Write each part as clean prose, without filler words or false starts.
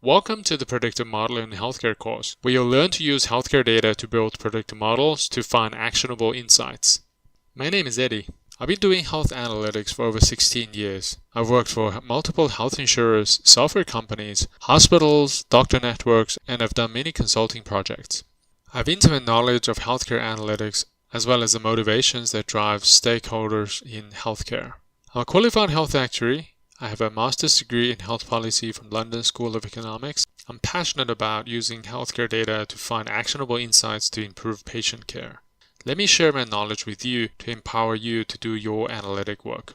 Welcome to the Predictive Modeling in Healthcare course, where you'll learn to use healthcare data to build predictive models to find actionable insights. My name is Eddie. I've been doing health analytics for over 16 years. I've worked for multiple health insurers, software companies, hospitals, doctor networks, and I've done many consulting projects. I have intimate knowledge of healthcare analytics as well as the motivations that drive stakeholders in healthcare. I'm a qualified health actuary. I have a master's degree in health policy from London School of Economics. I'm passionate about using healthcare data to find actionable insights to improve patient care. Let me share my knowledge with you to empower you to do your analytic work.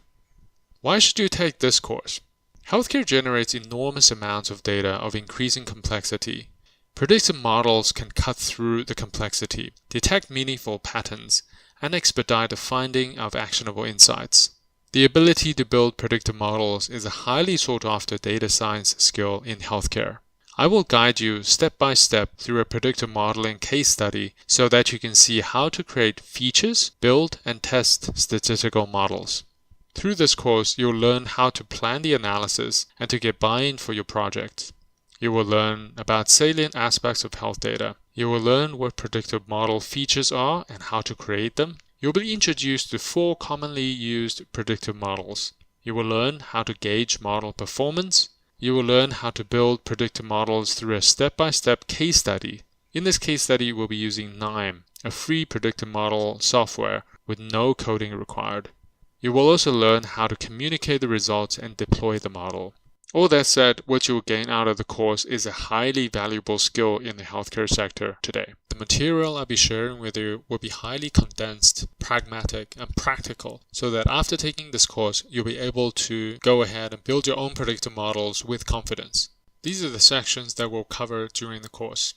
Why should you take this course? Healthcare generates enormous amounts of data of increasing complexity. Predictive models can cut through the complexity, detect meaningful patterns, and expedite the finding of actionable insights. The ability to build predictive models is a highly sought-after data science skill in healthcare. I will guide you step by step through a predictive modeling case study so that you can see how to create features, build, and test statistical models. Through this course, you'll learn how to plan the analysis and to get buy-in for your project. You will learn about salient aspects of health data. You will learn what predictive model features are and how to create them. You'll be introduced to 4 commonly used predictive models. You will learn how to gauge model performance. You will learn how to build predictive models through a step-by-step case study. In this case study, we'll be using KNIME, a free predictive model software with no coding required. You will also learn how to communicate the results and deploy the model. All that said, what you will gain out of the course is a highly valuable skill in the healthcare sector today. The material I'll be sharing with you will be highly condensed, pragmatic, and practical, so that after taking this course, you'll be able to go ahead and build your own predictive models with confidence. These are the sections that we'll cover during the course.